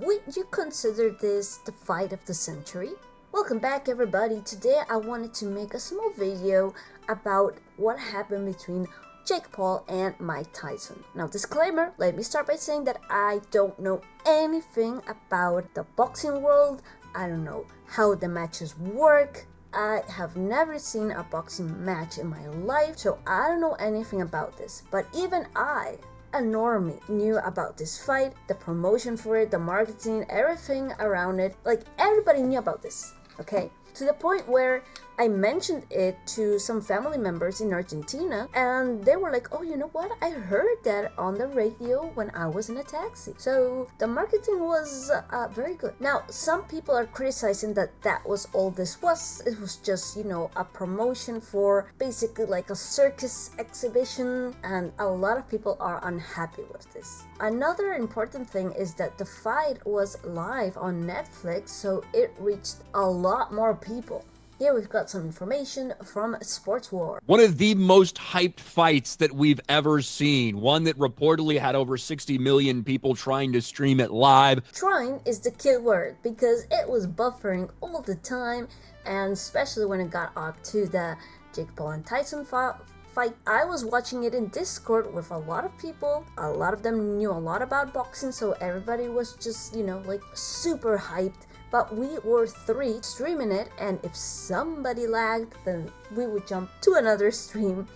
Would you consider this the fight of the century? Welcome back everybody. Today I wanted to make a small video about what happened between Jake Paul and Mike Tyson. Now disclaimer, let me start by saying that I don't know anything about the boxing world. I don't know how the matches work. I have never seen a boxing match in my life, so I don't know anything about this. But even I, a normie, knew about this fight, the promotion for it, the marketing, everything around it. Like everybody knew about this, okay? To the point where I mentioned it to some family members in Argentina, and they were like, oh, you know what? I heard that on the radio when I was in a taxi. So the marketing was very good. Now, some people are criticizing that that was all this was. It was just, you know, a promotion for basically like a circus exhibition, and a lot of people are unhappy with this. Another important thing is that the fight was live on Netflix, so it reached a lot more people. Here we've got some information from Sports War. One of the most hyped fights that we've ever seen. One that reportedly had over 60 million people trying to stream it live. Trying is the key word because it was buffering all the time, and especially when it got up to the Jake Paul and Tyson fight. I was watching it in Discord with a lot of people. A lot of them knew a lot about boxing, so everybody was just, you know, like super hyped. But we were three streaming it, and if somebody lagged, then we would jump to another stream.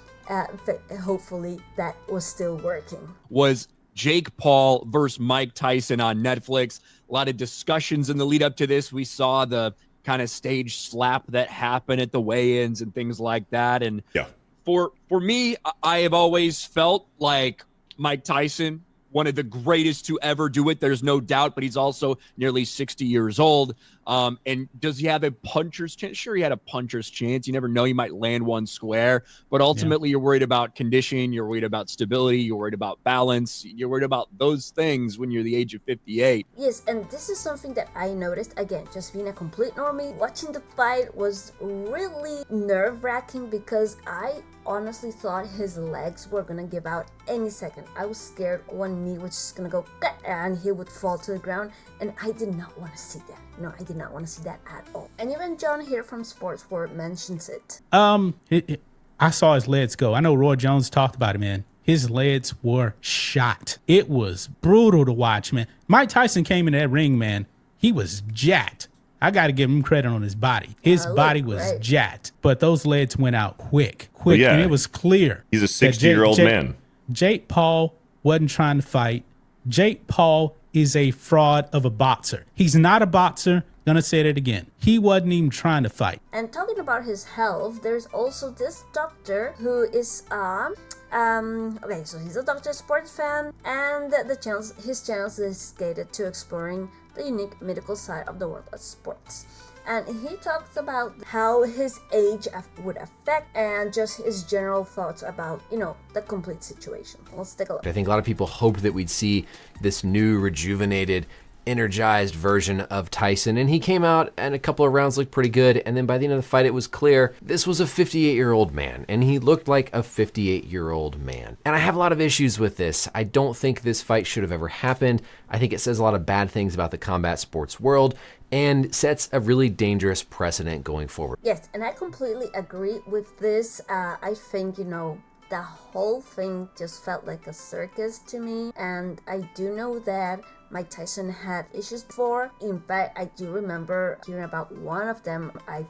Hopefully that was still working. Was Jake Paul versus Mike Tyson on Netflix. A lot of discussions in the lead up to this. We saw the kind of stage slap that happened at the weigh-ins and things like that. And yeah, for me, I have always felt like Mike Tyson, one of the greatest to ever do it. There's no doubt, but he's also nearly 60 years old. And does he have a puncher's chance? Sure, he had a puncher's chance. You never know. He might land one square, but ultimately you're worried about condition. You're worried about stability. You're worried about balance. You're worried about those things when you're the age of 58. Yes, and this is something that I noticed, again, just being a complete normie. Watching the fight was really nerve-wracking because I honestly thought his legs were gonna give out any second. I was scared one knee was just gonna go and he would fall to the ground, and I did not want to see that. No, I did not want to see that at all. And even John here from Sports World mentions it. I saw his legs go. I know Roy Jones talked about it, man. His legs were shot. It was brutal to watch, man. Mike Tyson came in that ring, man. He was jacked. I got to give him credit on his body. His body was jacked, but those legs went out quick, yeah, and it was clear. He's a 60-year-old man. Jake Paul wasn't trying to fight. Jake Paul is a fraud of a boxer. He's not a boxer. Gonna say that again. He wasn't even trying to fight. And talking about his health, there's also this doctor who is okay, so he's a doctor, sports fan, and his channel is dedicated to exploring the unique medical side of the world of sports. And he talks about how his age would affect and just his general thoughts about, you know, the complete situation. Let's take a look. I think a lot of people hoped that we'd see this new, rejuvenated, energized version of Tyson, and he came out and a couple of rounds looked pretty good, and then by the end of the fight it was clear this was a 58-year-old man, and he looked like a 58-year-old man. And I have a lot of issues with this. I don't think this fight should have ever happened. I think it says a lot of bad things about the combat sports world and sets a really dangerous precedent going forward. Yes, and I completely agree with this. I think, you know, the whole thing just felt like a circus to me, and I do know that Mike Tyson had issues before. In fact, I do remember hearing about one of them. I'm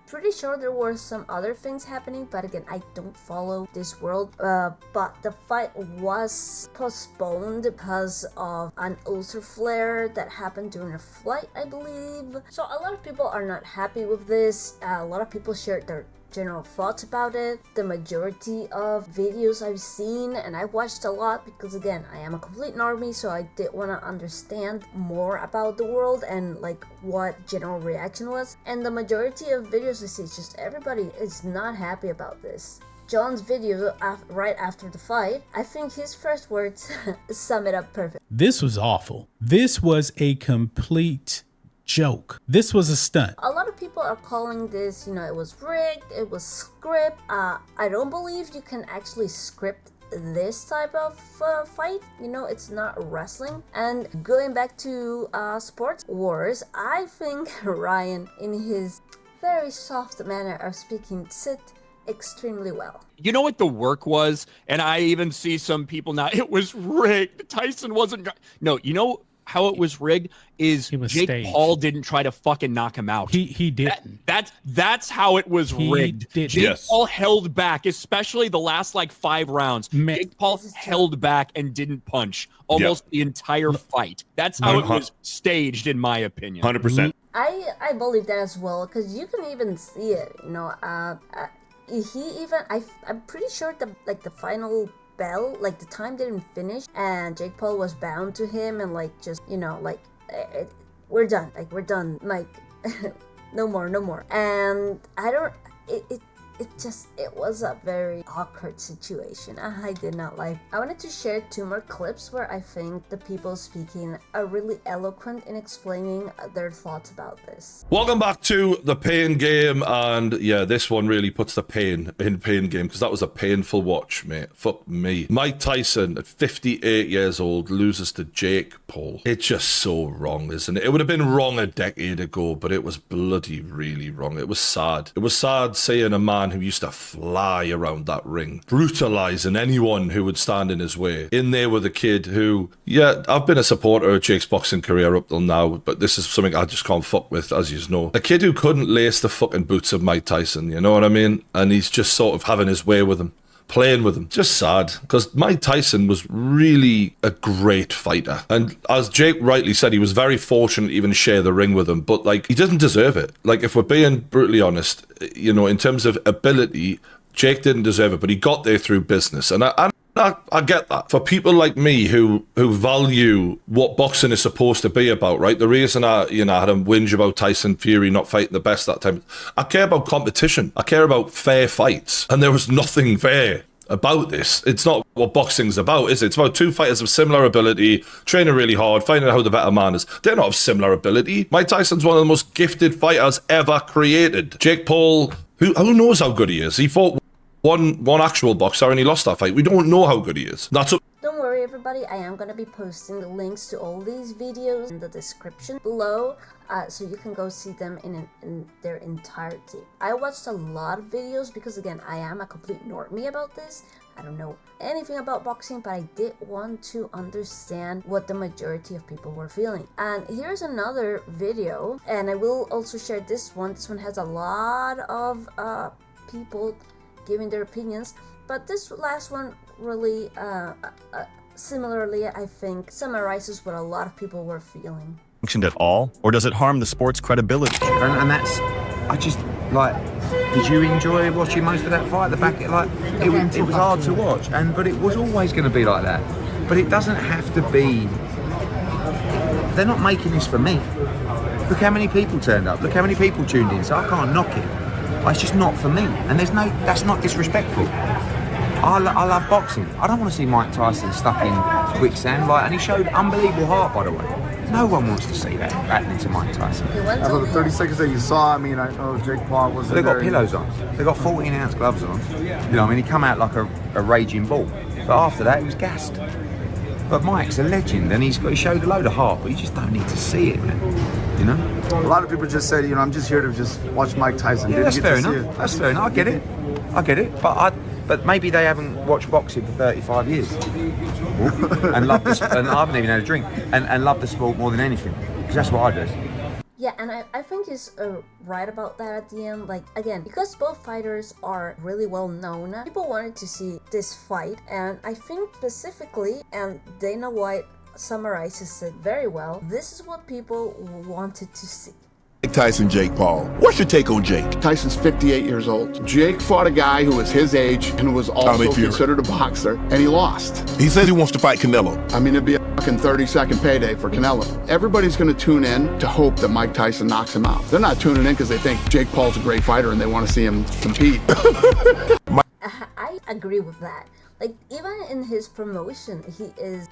pretty sure there were some other things happening, but again, I don't follow this world. But the fight was postponed because of an ulcer flare that happened during a flight, I believe. So a lot of people are not happy with this. A lot of people shared their general thoughts about it. The majority of videos I've seen, and I watched a lot because again, I am a complete normie, so I did want to understand more about the world and like what general reaction was. And the majority of videos I see, just everybody is not happy about this. John's video right after the fight, I think his first words sum it up perfect. This was awful. This was a complete joke. This was a stunt. A lot of people are calling this, you know, it was rigged, it was script. I don't believe you can actually script this type of fight. You know, it's not wrestling. And going back to sports wars, I think Ryan, in his very soft manner of speaking, sit extremely well. You know what the work was? And I even see some people now, it was rigged. Tyson wasn't. No, you know how it was rigged is Jake staged. Paul didn't try to fucking knock him out. He didn't. That's how it was rigged. Jake Paul held back, especially the last like 5 rounds. Jake Paul held back and didn't punch almost the entire fight. That's how it was staged, in my opinion. 100%. I believe that as well, because you can even see it. You know, I'm pretty sure the final bell, like the time didn't finish, and Jake Paul was bound to him, and like just, you know, like we're done, Mike. no more. And I don't. It was a very awkward situation. I did not like. I wanted to share 2 more clips where I think the people speaking are really eloquent in explaining their thoughts about this. Welcome back to the pain game, and yeah, this one really puts the pain in pain game, because that was a painful watch, mate. Fuck me. Mike Tyson at 58 years old loses to Jake Paul. It's just so wrong, isn't it? It would have been wrong a decade ago, but it was bloody really wrong. It was sad. It was sad seeing a man who used to fly around that ring, brutalizing anyone who would stand in his way. In there with a kid who, yeah, I've been a supporter of Jake's boxing career up till now, but this is something I just can't fuck with, as you know. A kid who couldn't lace the fucking boots of Mike Tyson, you know what I mean? And he's just sort of having his way with him, playing with him. Just sad, because Mike Tyson was really a great fighter. And as Jake rightly said, he was very fortunate to even share the ring with him, but like, he doesn't deserve it. Like, if we're being brutally honest, you know, in terms of ability, Jake didn't deserve it, but he got there through business. And I get that. For people like me who value what boxing is supposed to be about, right? The reason I had a whinge about Tyson Fury not fighting the best that time, I care about competition. I care about fair fights. And there was nothing fair about this. It's not what boxing's about, is it? It's about 2 fighters of similar ability, training really hard, finding out who the better man is. They're not of similar ability. Mike Tyson's one of the most gifted fighters ever created. Jake Paul, who knows how good he is? He fought one actual boxer and he lost that fight. We don't know how good he is. Don't worry, everybody. I am going to be posting the links to all these videos in the description below, so you can go see them in their entirety. I watched a lot of videos because, again, I am a complete normie about this. I don't know anything about boxing, but I did want to understand what the majority of people were feeling. And here's another video, and I will also share this one. This one has a lot of people giving their opinions, but this last one really similarly, I think, summarizes what a lot of people were feeling. Functioned at all, or does it harm the sport's credibility? And that's, I just, like, did you enjoy watching most of that fight? It was hard to watch, but it was always going to be like that. But it doesn't have to be. They're not making this for me. Look how many people turned up. Look how many people tuned in. So I can't knock it. It's just not for me. And that's not disrespectful. I love boxing. I don't want to see Mike Tyson stuck in quicksand, and he showed unbelievable heart, by the way. No one wants to see that happening to Mike Tyson. After the 30 seconds that you saw, I mean, I know Jake Paul was. They got pillows on. They got 14-ounce gloves on. You know, I mean, he come out like a raging bull. But after that, he was gassed. But Mike's a legend, and he showed a load of heart, but you just don't need to see it, man. You know? A lot of people just said, I'm just here to just watch Mike Tyson. Yeah, that's fair enough. That's fair enough. I get it. But maybe they haven't watched boxing for 35 years and love and I haven't even had a drink and love the sport more than anything, because that's what I do. Yeah, and I think he's right about that at the end. Like, again, because both fighters are really well known, people wanted to see this fight, and I think specifically, and Dana White summarizes it very well, this is what people wanted to see. Mike Tyson, Jake Paul. What's your take on Jake? Tyson's 58 years old. Jake fought a guy who was his age and who was also considered a boxer, and he lost. He says he wants to fight Canelo. I mean, it'd be a fucking 30-second payday for Canelo. Everybody's going to tune in to hope that Mike Tyson knocks him out. They're not tuning in because they think Jake Paul's a great fighter and they want to see him compete. I agree with that. Like, even in his promotion, he is,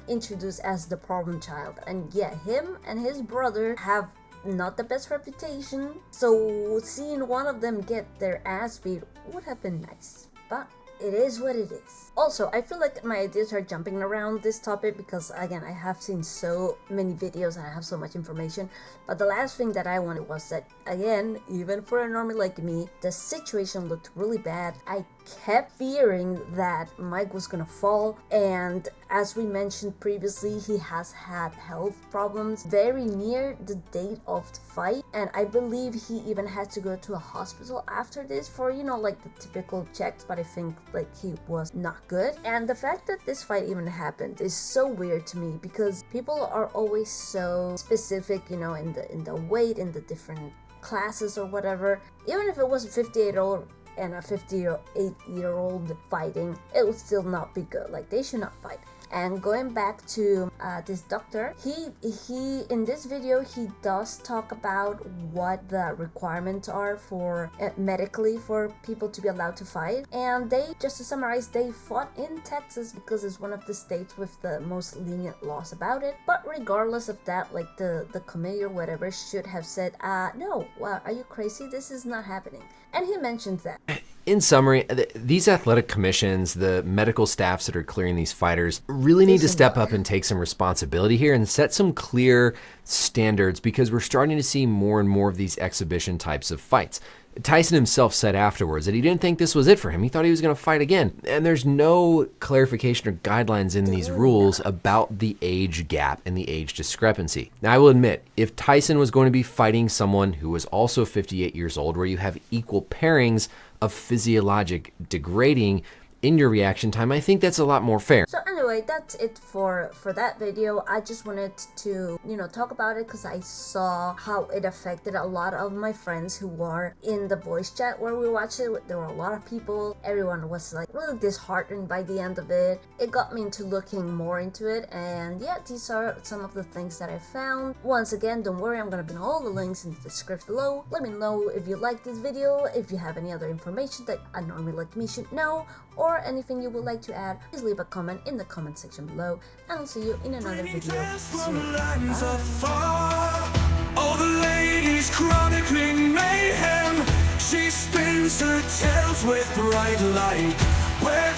introduced as the problem child. And yeah, him and his brother have not the best reputation, so seeing one of them get their ass beat would have been nice. But it is what it is. Also, I feel like my ideas are jumping around this topic because, again, I have seen so many videos and I have so much information. But the last thing that I wanted was that, again, even for a normie like me, the situation looked really bad. I kept fearing that Mike was gonna fall, and as we mentioned previously, he has had health problems very near the date of the fight, and I believe he even had to go to a hospital after this for, you know, like the typical checks, but I think like he was not good. And the fact that this fight even happened is so weird to me because people are always so specific, you know, in the weight, in the different classes or whatever. Even if it was a 58-year-old and a 58-year-old fighting, it would still not be good. Like, they should not fight. And going back to this doctor, he in this video, he does talk about what the requirements are for medically for people to be allowed to fight. And they, just to summarize, they fought in Texas because it's one of the states with the most lenient laws about it. But regardless of that, like the committee or whatever should have said, no, well, are you crazy? This is not happening. And he mentions that. In summary, these athletic commissions, the medical staffs that are clearing these fighters, really need to step up and take some responsibility here and set some clear standards, because we're starting to see more and more of these exhibition types of fights. Tyson himself said afterwards that he didn't think this was it for him. He thought he was going to fight again. And there's no clarification or guidelines in these rules about the age gap and the age discrepancy. Now, I will admit, if Tyson was going to be fighting someone who was also 58 years old, where you have equal pairings of physiologic degrading in your reaction time, I think that's a lot more fair. So anyway, that's it for that video. I just wanted to, you know, talk about it because I saw how it affected a lot of my friends who were in the voice chat where we watched it. There were a lot of people. Everyone was like really disheartened by the end of it. It got me into looking more into it, and yeah, these are some of the things that I found. Once again, don't worry, I'm gonna put all the links in the description below. Let me know if you like this video, if you have any other information that a normie like me should know, or anything you would like to add. Please leave a comment in the comment section below, and I'll see you in another video soon. All the ladies chronicling mayhem. She spins her tales with bright light. We're